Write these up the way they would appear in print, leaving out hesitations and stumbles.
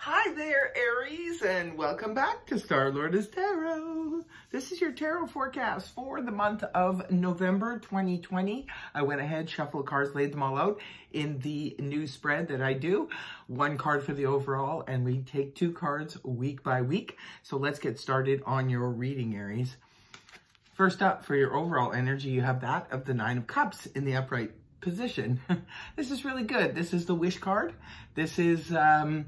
Hi there, Aries, and welcome back to Star-Lord's Tarot. This is your tarot forecast for the month of November 2020. I went ahead, shuffled cards, laid them all out in the new spread that I do. One card for the overall, and we take two cards week by week. So let's get started on your reading, Aries. First up, for your overall energy, you have that of the Nine of Cups in the upright position. This is really good. This is the wish card. This is a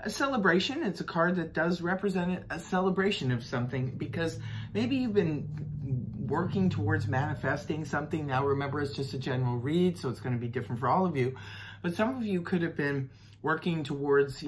celebration. It's a card that does represent a celebration of something, because maybe you've been working towards manifesting something. Now remember, it's just a general read, so it's going to be different for all of you. But some of you could have been working towards,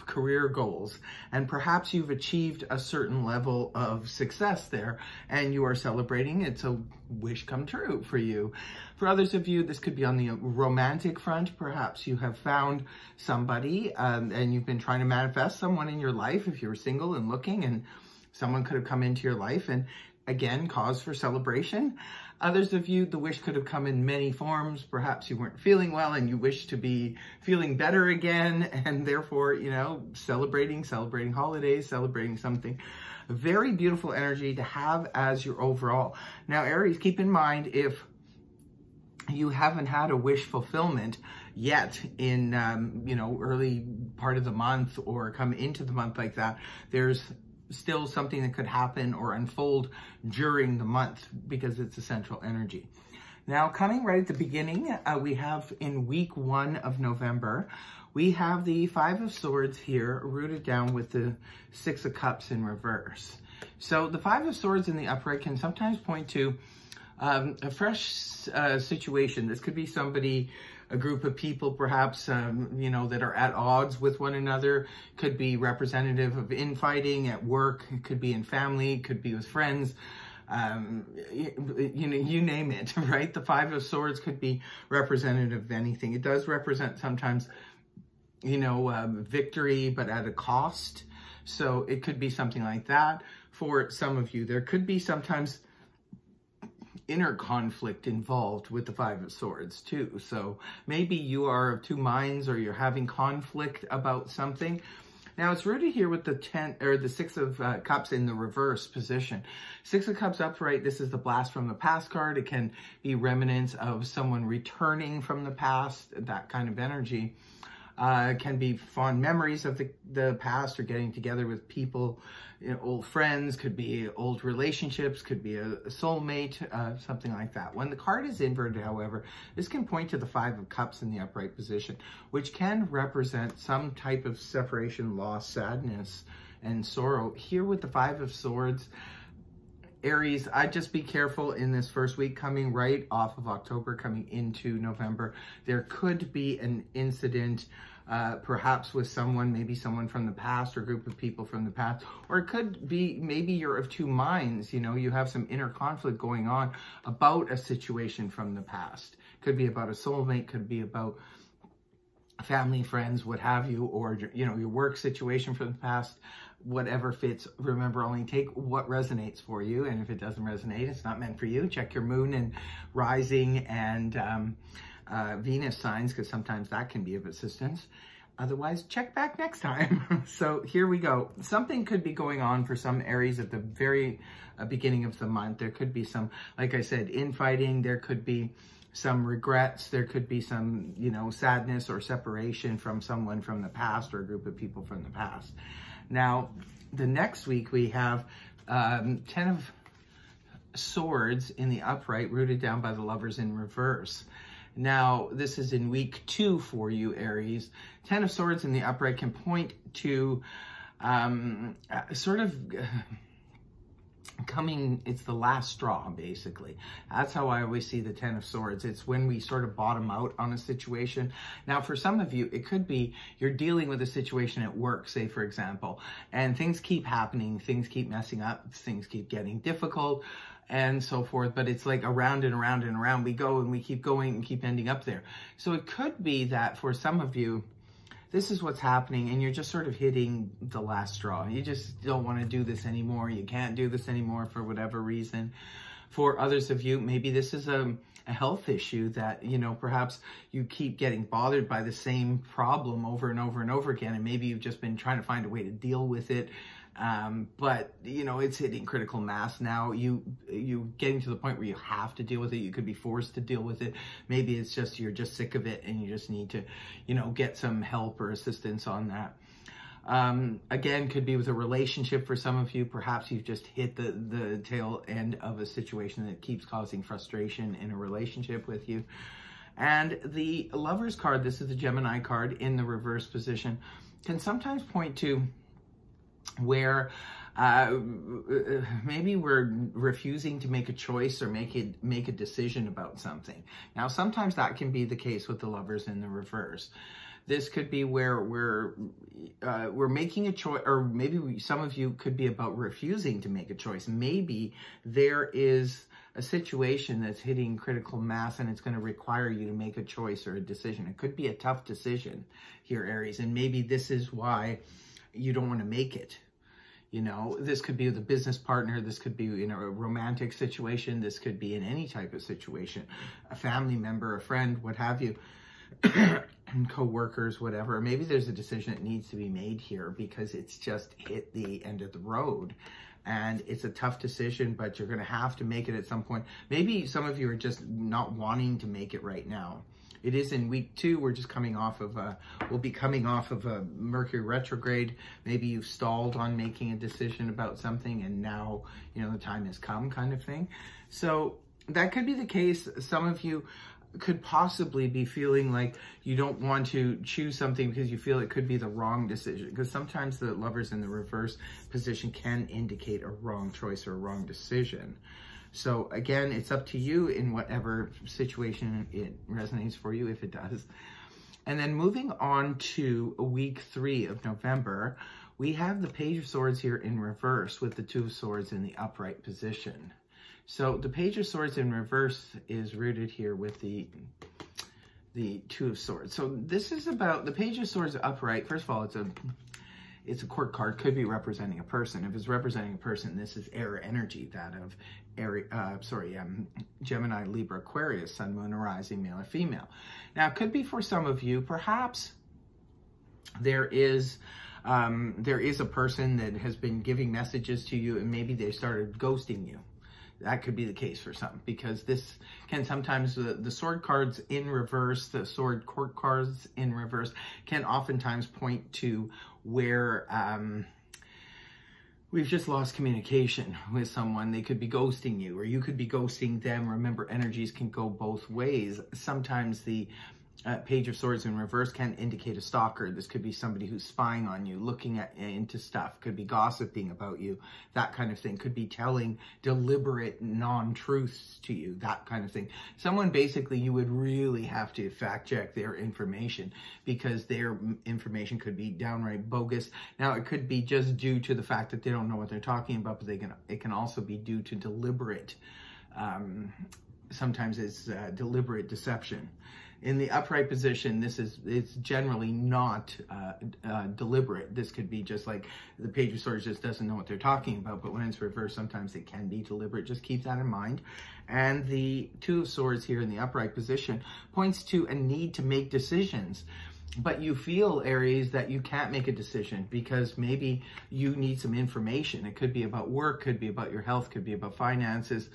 career goals, and perhaps you've achieved a certain level of success there and you are celebrating. It's a wish come true for you. For others of you, this could be on the romantic front. Perhaps you have found somebody and you've been trying to manifest someone in your life. If you're single and looking, and someone could have come into your life, and again, cause for celebration. Others of you, the wish could have come in many forms. Perhaps you weren't feeling well and you wish to be feeling better again, and therefore, celebrating holidays, celebrating something. A very beautiful energy to have as your overall. Now, Aries, keep in mind, if you haven't had a wish fulfillment yet in, early part of the month or come into the month like that, there's still something that could happen or unfold during the month because it's a central energy. Now, coming right at the beginning, we have in week 1 of November, we have the Five of Swords here rooted down with the Six of Cups in reverse. So the Five of Swords in the upright can sometimes point to a fresh situation. This could be somebody, a group of people perhaps, that are at odds with one another. Could be representative of infighting at work. It could be in family, it could be with friends. You name it, right? The Five of Swords could be representative of anything. It does represent sometimes, victory, but at a cost. So it could be something like that. For some of you, there could be sometimes inner conflict involved with the Five of Swords too. So maybe you are of two minds, or you're having conflict about something. Now it's rooted here with the Six of Cups in the reverse position. Six of Cups upright, this is the Blast from the Past card. It can be remnants of someone returning from the past, that kind of energy. Can be fond memories of the past, or getting together with people, old friends, could be old relationships, could be a soulmate, something like that. When the card is inverted, however, this can point to the Five of Cups in the upright position, which can represent some type of separation, loss, sadness, and sorrow. Here with the Five of Swords, Aries, I'd just be careful in this first week coming right off of October, coming into November. There could be an incident, perhaps with someone, maybe someone from the past, or a group of people from the past, or it could be maybe you're of two minds, you have some inner conflict going on about a situation from the past. Could be about a soulmate, could be about family, friends, what have you, or, your work situation from the past. Whatever fits. Remember, only take what resonates for you. And if it doesn't resonate, it's not meant for you. Check your moon and rising and Venus signs, because sometimes that can be of assistance. Otherwise, check back next time. So here we go. Something could be going on for some Aries at the very beginning of the month. There could be some, like I said, infighting. There could be some regrets. There could be some, sadness or separation from someone from the past, or a group of people from the past. Now, the next week we have 10 of Swords in the upright, rooted down by the Lovers in reverse. Now, this is in week 2 for you, Aries. 10 of Swords in the upright can point to it's the last straw, basically. That's how I always see the 10 of Swords. It's when we sort of bottom out on a situation. Now, for some of you, it could be you're dealing with a situation at work, say, for example, and things keep happening, things keep messing up, things keep getting difficult, and so forth. But it's like around and around and around we go, and we keep going and keep ending up there. So it could be that for some of you, this is what's happening, and you're just sort of hitting the last straw. You just don't want to do this anymore. You can't do this anymore for whatever reason. For others of you, maybe this is an a health issue that, you know, perhaps you keep getting bothered by the same problem over and over and over again, and maybe you've just been trying to find a way to deal with it. But, you know, it's hitting critical mass now. You getting to the point where you have to deal with it. You could be forced to deal with it. Maybe it's just, you're just sick of it and you just need to, you know, get some help or assistance on that. Again, could be with a relationship for some of you. Perhaps you've just hit the tail end of a situation that keeps causing frustration in a relationship with you. And the Lovers card, this is the Gemini card in the reverse position, can sometimes point to where maybe we're refusing to make a choice or make a decision about something. Now, sometimes that can be the case with the Lovers in the reverse. This could be where we're making a choice, or maybe some of you could be about refusing to make a choice. Maybe there is a situation that's hitting critical mass and it's going to require you to make a choice or a decision. It could be a tough decision here, Aries, and maybe this is why you don't want to make it. You know, this could be with a business partner. This could be in a romantic situation. This could be in any type of situation, a family member, a friend, what have you, co-workers, whatever. Maybe there's a decision that needs to be made here because it's just hit the end of the road. And it's a tough decision, but you're going to have to make it at some point. Maybe some of you are just not wanting to make it right now. It is in week 2. We're just coming off of we'll be coming off of a Mercury retrograde. Maybe you've stalled on making a decision about something and now, you know, the time has come, kind of thing. So that could be the case. Some of you could possibly be feeling like you don't want to choose something because you feel it could be the wrong decision, because sometimes the Lovers in the reverse position can indicate a wrong choice or a wrong decision. So again, it's up to you in whatever situation it resonates for you, if it does. And then moving on to week 3 of November, we have the Page of Swords here in reverse with the Two of Swords in the upright position. So the Page of Swords in reverse is rooted here with the Two of Swords. So this is about the Page of Swords upright. First of all, it's a court card, could be representing a person. If it's representing a person, this is air energy, that of Gemini, Libra, Aquarius, Sun, Moon, or Rising, male or female. Now, it could be for some of you, perhaps there is a person that has been giving messages to you and maybe they started ghosting you. That could be the case for some, because this can sometimes, the sword cards in reverse, the sword court cards in reverse, can oftentimes point to where we've just lost communication with someone. They could be ghosting you, or you could be ghosting them. Remember, energies can go both ways. Sometimes the Page of Swords in reverse can indicate a stalker. This could be somebody who's spying on you, looking into stuff, could be gossiping about you, that kind of thing. Could be telling deliberate non-truths to you, that kind of thing. Someone basically you would really have to fact check their information, because their information could be downright bogus. Now, it could be just due to the fact that they don't know what they're talking about, but it can also be due to deliberate, sometimes it's deliberate deception. In the upright position, it's generally not deliberate. This could be just like the Page of Swords just doesn't know what they're talking about, but when it's reversed, sometimes it can be deliberate. Just keep that in mind. And the Two of Swords here in the upright position points to a need to make decisions. But you feel, Aries, that you can't make a decision because maybe you need some information. It could be about work, could be about your health, could be about finances,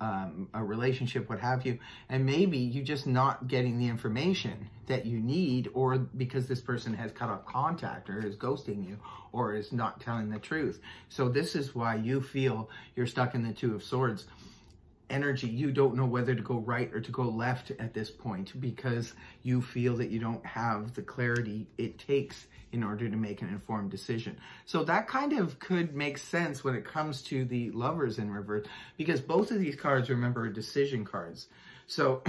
a relationship, what have you. And maybe you're just not getting the information that you need, or because this person has cut off contact or is ghosting you or is not telling the truth. So this is why you feel you're stuck in the Two of Swords energy. You don't know whether to go right or to go left at this point, because you feel that you don't have the clarity it takes in order to make an informed decision. So that kind of could make sense when it comes to the Lovers in reverse, because both of these cards, remember, are decision cards. So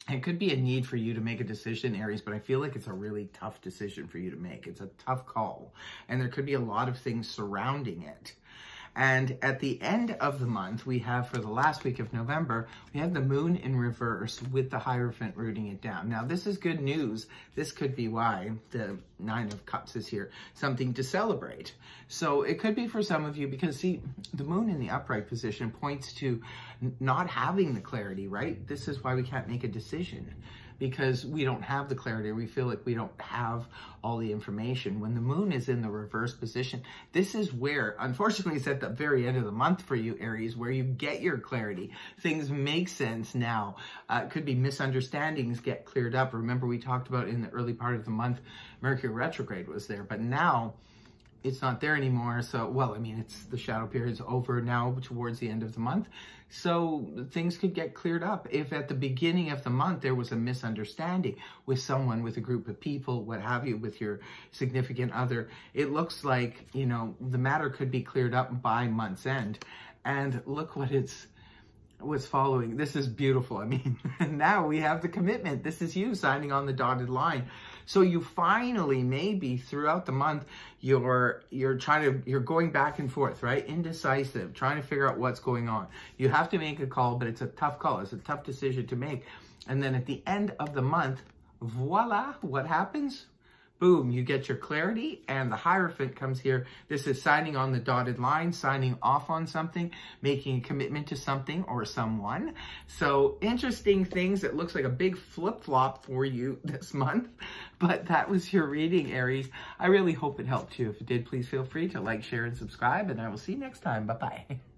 it could be a need for you to make a decision, Aries, but I feel like it's a really tough decision for you to make. It's a tough call, and there could be a lot of things surrounding it. And at the end of the month, we have, for the last week of November, we have the moon in reverse with the Hierophant rooting it down. Now, this is good news. This could be why the 9 of Cups is here, something to celebrate. So it could be for some of you because, see, the moon in the upright position points to not having the clarity, right? This is why we can't make a decision, because we don't have the clarity. We feel like we don't have all the information. When the moon is in the reverse position, this is where, unfortunately, it's at the very end of the month for you, Aries, where you get your clarity. Things make sense now. It could be misunderstandings get cleared up. Remember, we talked about in the early part of the month, Mercury retrograde was there, but now it's not there anymore. So, well, I mean, it's the shadow period is over now towards the end of the month. So things could get cleared up. If at the beginning of the month there was a misunderstanding with someone, with a group of people, what have you, with your significant other, it looks like, you know, the matter could be cleared up by month's end. And look what's following. This is beautiful. I mean, now we have the commitment. This is you signing on the dotted line. So you finally, maybe throughout the month, you're going back and forth, right? Indecisive, trying to figure out what's going on. You have to make a call, but it's a tough call. It's a tough decision to make. And then at the end of the month, voila, what happens? Boom, you get your clarity, and the Hierophant comes here. This is signing on the dotted line, signing off on something, making a commitment to something or someone. So interesting things. It looks like a big flip-flop for you this month, but that was your reading, Aries. I really hope it helped you. If it did, please feel free to like, share, and subscribe, and I will see you next time. Bye-bye.